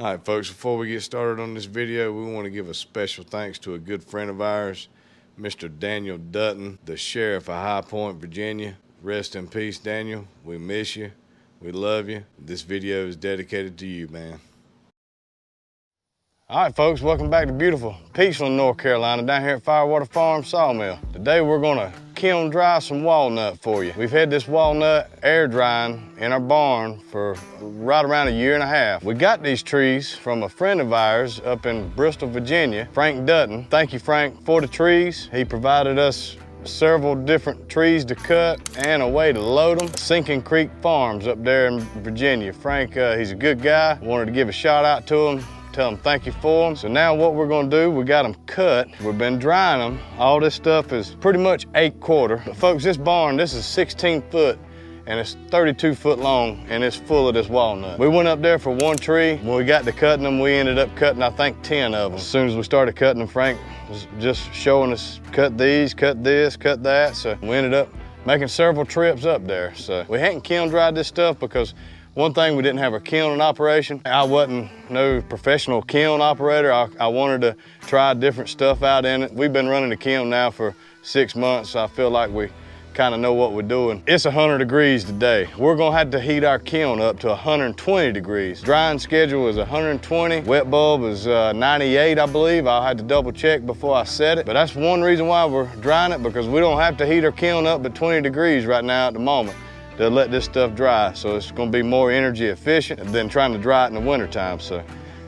All right, folks, before we get started on this video, we want to give a special thanks to a good friend of ours, Mr. Daniel Dutton, the sheriff of High Point, Virginia. Rest in peace, Daniel. We miss you. We love you. This video is dedicated to you, man. All right, folks, welcome back to beautiful, peaceful North Carolina, down here at Firewater Farm Sawmill. Today, we're gonna kiln dry some walnut for you. We've had this walnut air drying in our barn for right around a year and a half. We got these trees from a friend of ours up in Bristol, Virginia, Frank Dutton. Thank you, Frank, for the trees. He provided us several different trees to cut and a way to load them. Sinking Creek Farms up there in Virginia. Frank, he's a good guy. Wanted to give a shout out to him. Tell them thank you for them. So now what we're gonna do, we got them cut. We've been drying them. All this stuff is pretty much 8/4. But folks, this barn, this is 16 foot and it's 32 foot long and it's full of this walnut. We went up there for one tree. When we got to cutting them, we ended up cutting, I think, 10 of them. As soon as we started cutting them, Frank was just showing us, cut these, cut this, cut that. So we ended up making several trips up there. So we hadn't kiln dried this stuff because one thing, we didn't have a kiln in operation. I wasn't no professional kiln operator. I wanted to try different stuff out in it. We've been running the kiln now for 6 months, so I feel like we kind of know what we're doing. It's 100 degrees today. We're gonna have to heat our kiln up to 120 degrees. Drying schedule is 120. Wet bulb is 98, I believe. I'll have to double check before I set it. But that's one reason why we're drying it, because we don't have to heat our kiln up to 20 degrees right now at the moment to let this stuff dry. So it's gonna be more energy efficient than trying to dry it in the wintertime. So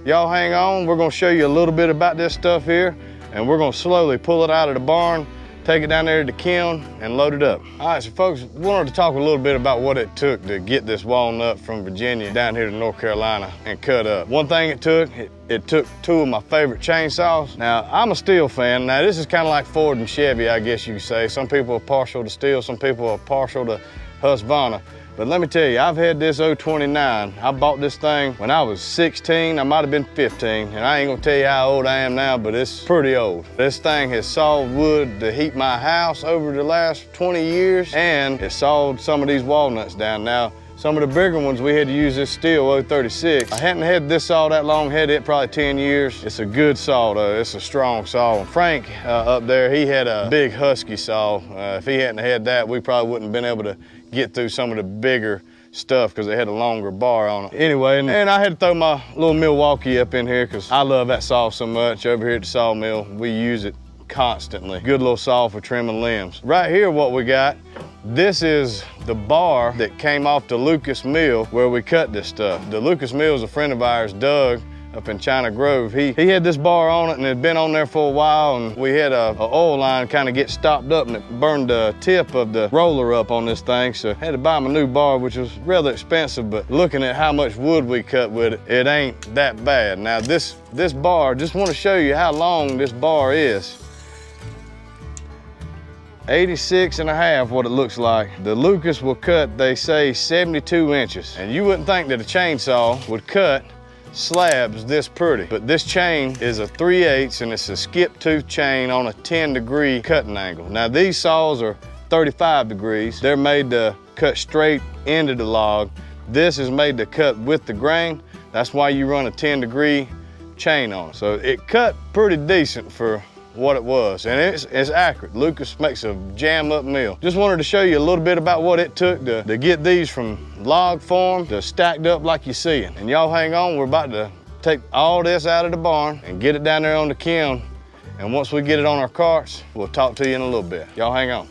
y'all hang on, we're gonna show you a little bit about this stuff here, and we're gonna slowly pull it out of the barn, take it down there to the kiln, and load it up. All right, so folks, we wanted to talk a little bit about what it took to get this walnut from Virginia down here to North Carolina and cut up. One thing it took 2 of my favorite chainsaws. Now, I'm a Stihl fan. Now, this is kind of like Ford and Chevy, I guess you could say. Some people are partial to Stihl, some people are partial to Husqvarna. But let me tell you, I've had this 029. I bought this thing when I was 16, I might have been 15, and I ain't gonna tell you how old I am now, but it's pretty old. This thing has sawed wood to heat my house over the last 20 years, and it sawed some of these walnuts down. Now, some of the bigger ones, we had to use this Stihl 036. I hadn't had this saw that long, had it probably 10 years. It's a good saw though, it's a strong saw. And Frank up there, he had a big Husky saw. If he hadn't had that, we probably wouldn't have been able to get through some of the bigger stuff because they had a longer bar on it. Anyway, and I had to throw my little Milwaukee up in here because I love that saw so much. Over here at the sawmill, we use it constantly. Good little saw for trimming limbs. Right here, what we got, this is the bar that came off the Lucas Mill where we cut this stuff. The Lucas Mill is a friend of ours, Doug, up in China Grove. He had this bar on it and it had been on there for a while, and we had a oil line kind of get stopped up and it burned the tip of the roller up on this thing, so I had to buy him a new bar, which was rather expensive, but looking at how much wood we cut with it, it ain't that bad. Now this bar, just want to show you how long this bar is. 86.5, what it looks like. The Lucas will cut, they say, 72 inches. And you wouldn't think that a chainsaw would cut slabs this pretty, but this chain is a 3/8 and it's a skip tooth chain on a 10-degree cutting angle. Now these saws are 35 degrees. They're made to cut straight into the log. This is made to cut with the grain. That's why you run a 10-degree chain on it. So it cut pretty decent for what it was, and it's accurate. Lucas makes a jam-up mill. Just wanted to show you a little bit about what it took to get these from log form to stacked up like you see it. And y'all hang on, we're about to take all this out of the barn and get it down there on the kiln, and once we get it on our carts, we'll talk to you in a little bit. Y'all hang on.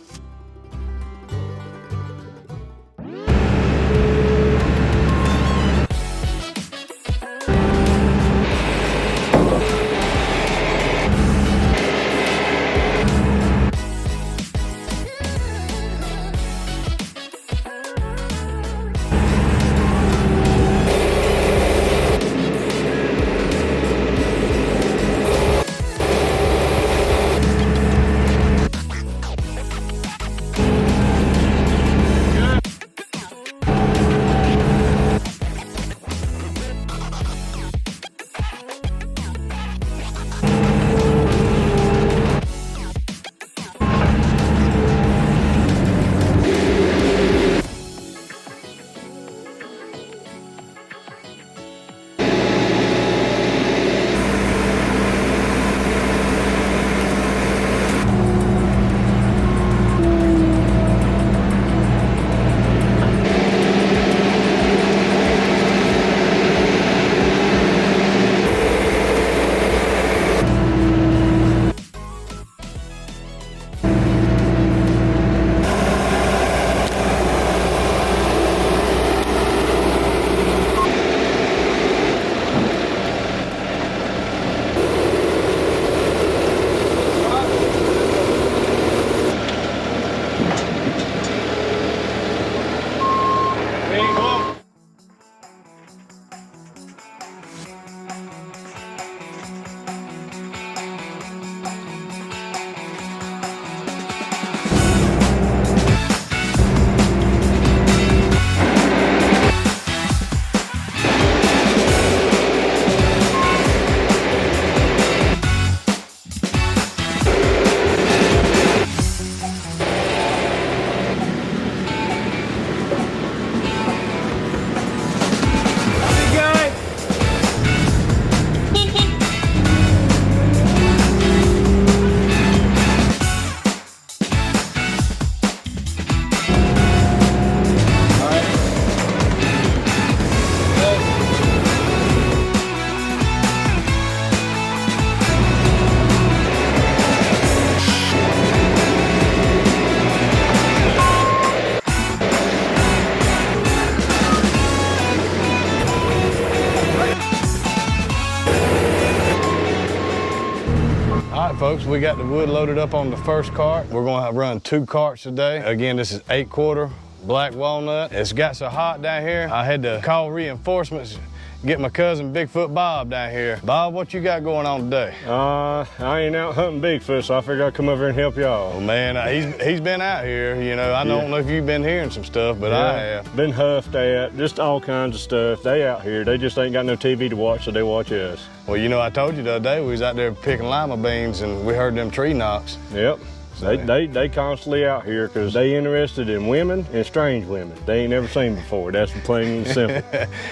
All right, folks, we got the wood loaded up on the first cart. We're gonna run 2 carts today. Again, this is 1/4 black walnut. It's got so hot down here, I had to call reinforcements, get my cousin Bigfoot Bob down here. Bob, what you got going on today? I ain't out hunting Bigfoot, so I figured I'd come over and help y'all. Well, man, he's been out here, you know. I don't know if you've been hearing some stuff, but I have. Been huffed at, just all kinds of stuff. They out here, they just ain't got no TV to watch, so they watch us. Well, you know, I told you the other day we was out there picking lima beans and we heard them tree knocks. Yep. They constantly out here because they interested in women and strange women they ain't never seen before. That's plain and simple.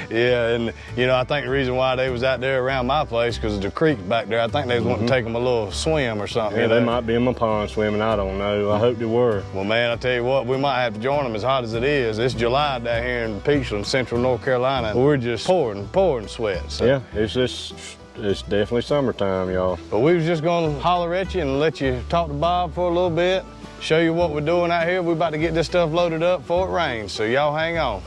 Yeah, and you know, I think the reason why they was out there around my place because the creek back there, I think they was wanting to take them a little swim or something. Yeah, you know? they might be in my pond swimming, I don't know. I hope they were. Well, man, I tell you what, we might have to join them as hot as it is. It's July down here in Peachland, central North Carolina. We're just pouring sweat. So. Yeah, it's definitely summertime, y'all. But we was just gonna holler at you and let you talk to Bob for a little bit, show you what we're doing out here. We're about to get this stuff loaded up before it rains, so y'all hang on.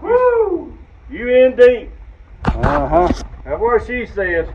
Woo! You in deep. Uh-huh. That's what she said.